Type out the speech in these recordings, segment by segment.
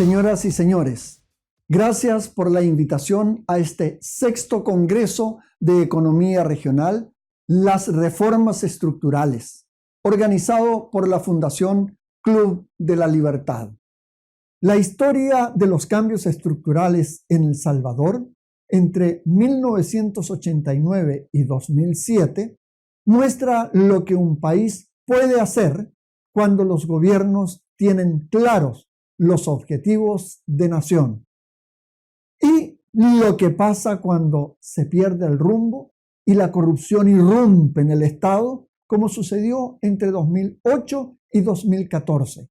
Señoras y señores, gracias por la invitación a este 6º Congreso de Economía Regional, las Reformas Estructurales, organizado por la Fundación Club de la Libertad. La historia de los cambios estructurales en El Salvador entre 1989 y 2007 muestra lo que un país puede hacer cuando los gobiernos tienen claros los objetivos de nación y lo que pasa cuando se pierde el rumbo y la corrupción irrumpe en el Estado, como sucedió entre 2008 y 2014,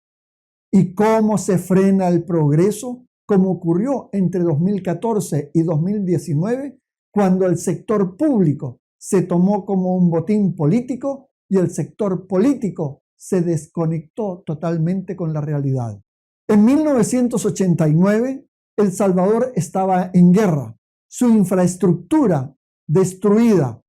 y cómo se frena el progreso, como ocurrió entre 2014 y 2019, cuando el sector público se tomó como un botín político y el sector político se desconectó totalmente con la realidad. En 1989, El Salvador estaba en guerra, su infraestructura destruida,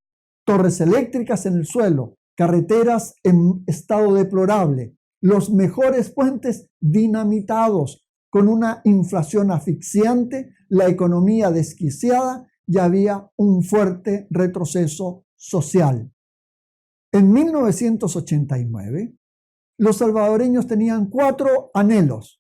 torres eléctricas en el suelo, carreteras en estado deplorable, los mejores puentes dinamitados, con una inflación asfixiante, la economía desquiciada y había un fuerte retroceso social. En 1989, los salvadoreños tenían 4 anhelos: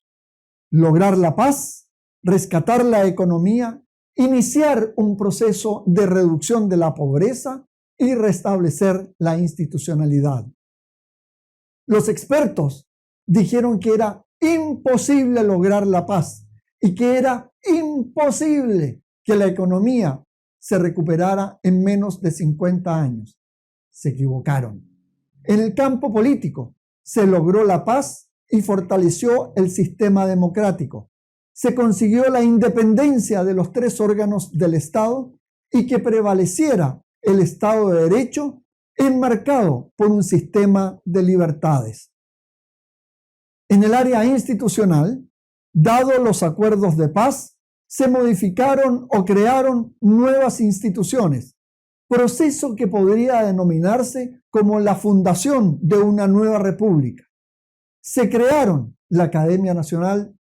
lograr la paz, rescatar la economía, iniciar un proceso de reducción de la pobreza y restablecer la institucionalidad. Los expertos dijeron que era imposible lograr la paz y que era imposible que la economía se recuperara en menos de 50 años. Se equivocaron. En el campo político se logró la paz y fortaleció el sistema democrático. Se consiguió la independencia de los 3 órganos del Estado y que prevaleciera el Estado de Derecho enmarcado por un sistema de libertades. En el área institucional, dados los acuerdos de paz, se modificaron o crearon nuevas instituciones, proceso que podría denominarse como la fundación de una nueva república. Se crearon la Academia Nacional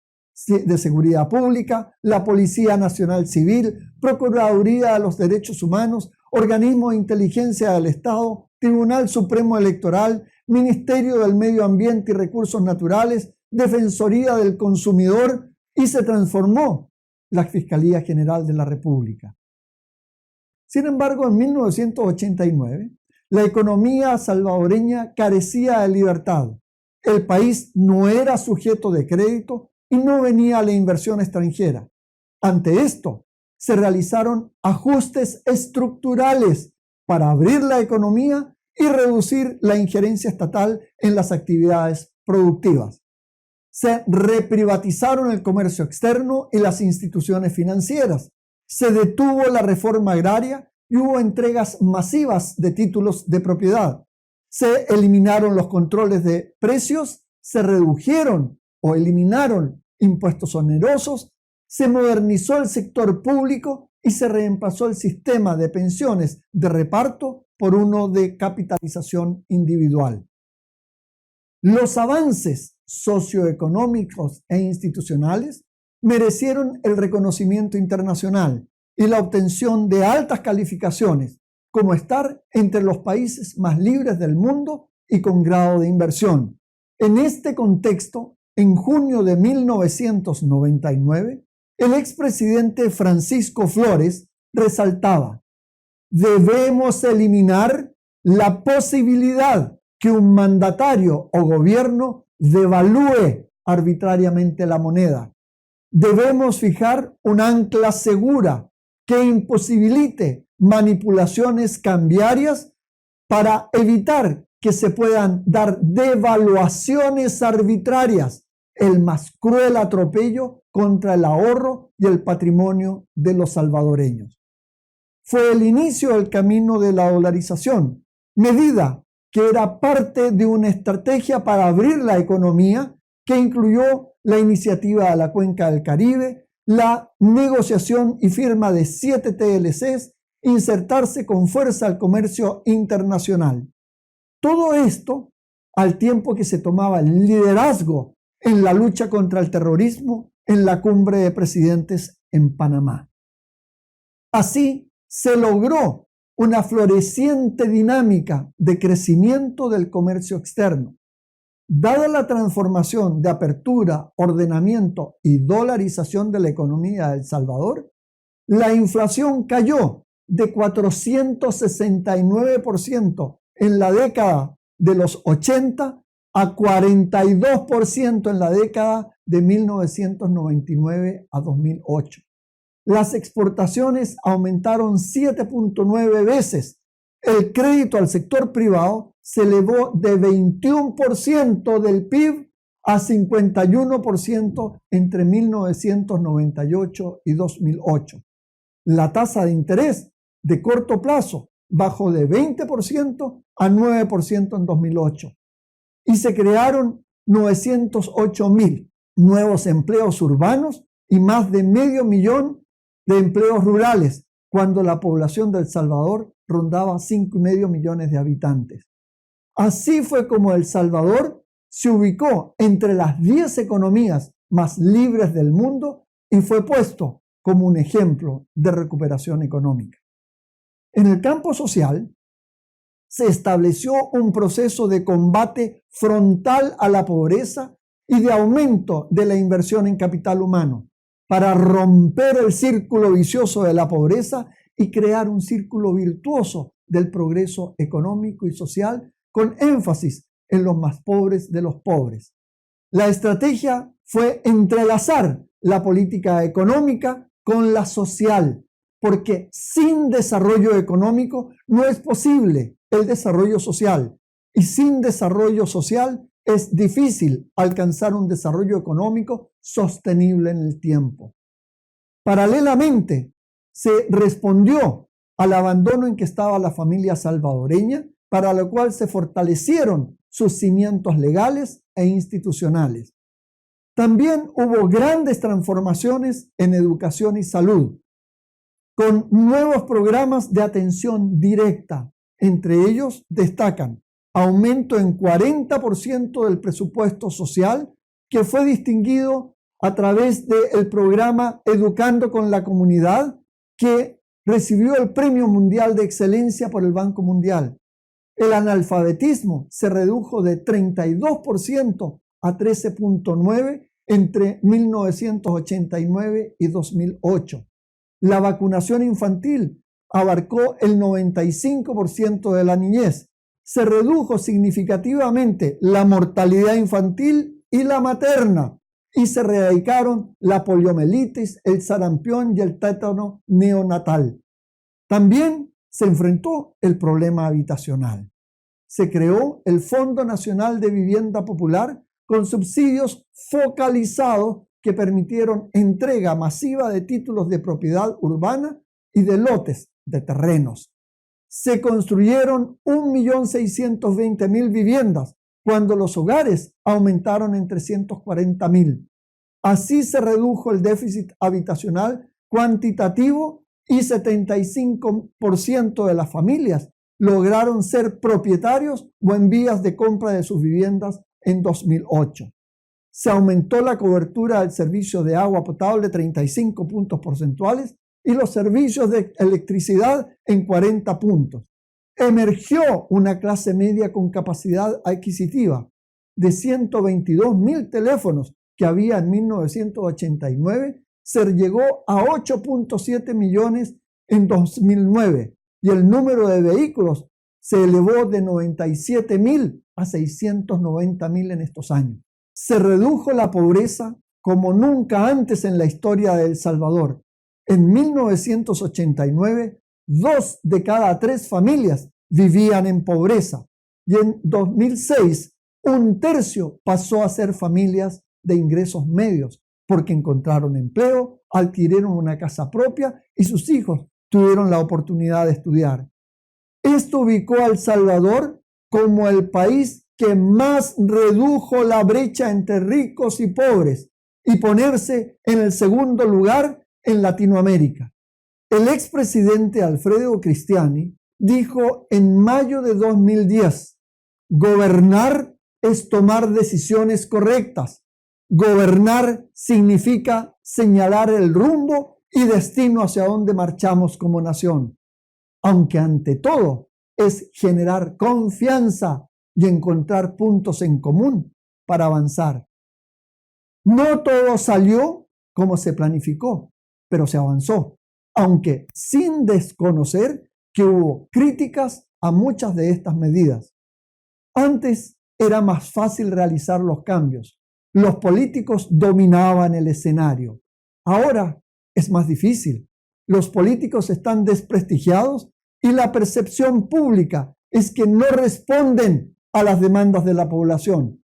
de Seguridad Pública, la Policía Nacional Civil, Procuraduría de los Derechos Humanos, Organismo de Inteligencia del Estado, Tribunal Supremo Electoral, Ministerio del Medio Ambiente y Recursos Naturales, Defensoría del Consumidor, y se transformó la Fiscalía General de la República. Sin embargo, en 1989, la economía salvadoreña carecía de libertad. El país no era sujeto de crédito y no venía la inversión extranjera. Ante esto, se realizaron ajustes estructurales para abrir la economía y reducir la injerencia estatal en las actividades productivas. Se reprivatizaron el comercio externo y las instituciones financieras. Se detuvo la reforma agraria y hubo entregas masivas de títulos de propiedad. Se eliminaron los controles de precios, se redujeron o eliminaron impuestos onerosos, se modernizó el sector público y se reemplazó el sistema de pensiones de reparto por uno de capitalización individual. Los avances socioeconómicos e institucionales merecieron el reconocimiento internacional y la obtención de altas calificaciones, como estar entre los países más libres del mundo y con grado de inversión. En este contexto, en junio de 1999, el expresidente Francisco Flores resaltaba: debemos eliminar la posibilidad que un mandatario o gobierno devalúe arbitrariamente la moneda. Debemos fijar un ancla segura que imposibilite manipulaciones cambiarias para evitar que se puedan dar devaluaciones arbitrarias, el más cruel atropello contra el ahorro y el patrimonio de los salvadoreños. Fue el inicio del camino de la dolarización, medida que era parte de una estrategia para abrir la economía que incluyó la iniciativa de la Cuenca del Caribe, la negociación y firma de 7 TLCs, insertarse con fuerza al comercio internacional. Todo esto al tiempo que se tomaba el liderazgo en la lucha contra el terrorismo en la cumbre de presidentes en Panamá. Así se logró una floreciente dinámica de crecimiento del comercio externo. Dada la transformación de apertura, ordenamiento y dolarización de la economía de El Salvador, la inflación cayó de 469% en la década de los 80 a 42% en la década de 1999 a 2008. Las exportaciones aumentaron 7.9 veces. El crédito al sector privado se elevó de 21% del PIB a 51% entre 1998 y 2008. La tasa de interés de corto plazo bajó de 20% a 9% en 2008 y se crearon 908,000 nuevos empleos urbanos y más de 500,000 de empleos rurales cuando la población de El Salvador rondaba 5,5 millones de habitantes. Así fue como El Salvador se ubicó entre las 10 economías más libres del mundo y fue puesto como un ejemplo de recuperación económica. En el campo social, se estableció un proceso de combate frontal a la pobreza y de aumento de la inversión en capital humano para romper el círculo vicioso de la pobreza y crear un círculo virtuoso del progreso económico y social con énfasis en los más pobres de los pobres. La estrategia fue entrelazar la política económica con la social, porque sin desarrollo económico no es posible el desarrollo social, y sin desarrollo social es difícil alcanzar un desarrollo económico sostenible en el tiempo. Paralelamente, se respondió al abandono en que estaba la familia salvadoreña, para lo cual se fortalecieron sus cimientos legales e institucionales. También hubo grandes transformaciones en educación y salud, con nuevos programas de atención directa. Entre ellos destacan aumento en 40% del presupuesto social, que fue distinguido a través del programa Educando con la Comunidad, que recibió el Premio Mundial de Excelencia por el Banco Mundial. El analfabetismo se redujo de 32% a 13.9% entre 1989 y 2008. La vacunación infantil abarcó el 95% de la niñez. Se redujo significativamente la mortalidad infantil y la materna, y se erradicaron la poliomielitis, el sarampión y el tétano neonatal. También se enfrentó el problema habitacional. Se creó el Fondo Nacional de Vivienda Popular con subsidios focalizados que permitieron entrega masiva de títulos de propiedad urbana y de lotes de terrenos. Se construyeron 1.620.000 viviendas, cuando los hogares aumentaron en 340.000. Así se redujo el déficit habitacional cuantitativo y 75% de las familias lograron ser propietarios o en vías de compra de sus viviendas en 2008. Se aumentó la cobertura del servicio de agua potable 35 puntos porcentuales y los servicios de electricidad en 40 puntos. Emergió una clase media con capacidad adquisitiva de 122.000 teléfonos que había en 1989, se llegó a 8.7 millones en 2009 y el número de vehículos se elevó de 97.000 a 690.000 en estos años. Se redujo la pobreza como nunca antes en la historia de El Salvador. En 1989, 2 de cada 3 familias vivían en pobreza y en 2006, 1/3 pasó a ser familias de ingresos medios porque encontraron empleo, adquirieron una casa propia y sus hijos tuvieron la oportunidad de estudiar. Esto ubicó a El Salvador como el país que más redujo la brecha entre ricos y pobres y ponerse en el segundo lugar en Latinoamérica. El expresidente Alfredo Cristiani dijo en mayo de 2010, gobernar es tomar decisiones correctas. Gobernar significa señalar el rumbo y destino hacia donde marchamos como nación, aunque ante todo es generar confianza y encontrar puntos en común para avanzar. No todo salió como se planificó, pero se avanzó, aunque sin desconocer que hubo críticas a muchas de estas medidas. Antes era más fácil realizar los cambios. Los políticos dominaban el escenario. Ahora es más difícil. Los políticos están desprestigiados y la percepción pública es que no responden a las demandas de la población.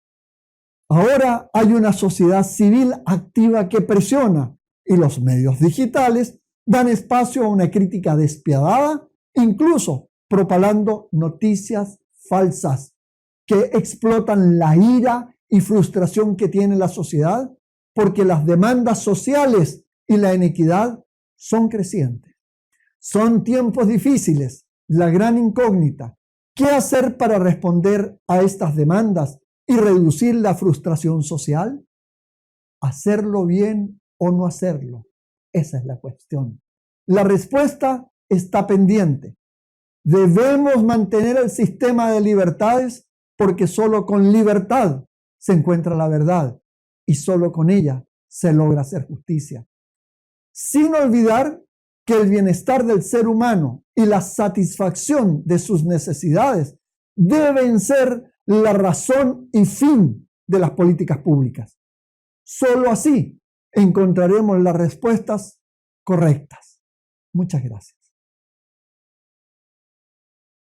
Ahora hay una sociedad civil activa que presiona y los medios digitales dan espacio a una crítica despiadada, incluso propalando noticias falsas que explotan la ira y frustración que tiene la sociedad porque las demandas sociales y la inequidad son crecientes. Son tiempos difíciles, la gran incógnita. ¿Qué hacer para responder a estas demandas y reducir la frustración social? ¿Hacerlo bien o no hacerlo? Esa es la cuestión. La respuesta está pendiente. Debemos mantener el sistema de libertades porque solo con libertad se encuentra la verdad y solo con ella se logra hacer justicia. Sin olvidar que el bienestar del ser humano y la satisfacción de sus necesidades deben ser la razón y fin de las políticas públicas. Solo así encontraremos las respuestas correctas. Muchas gracias.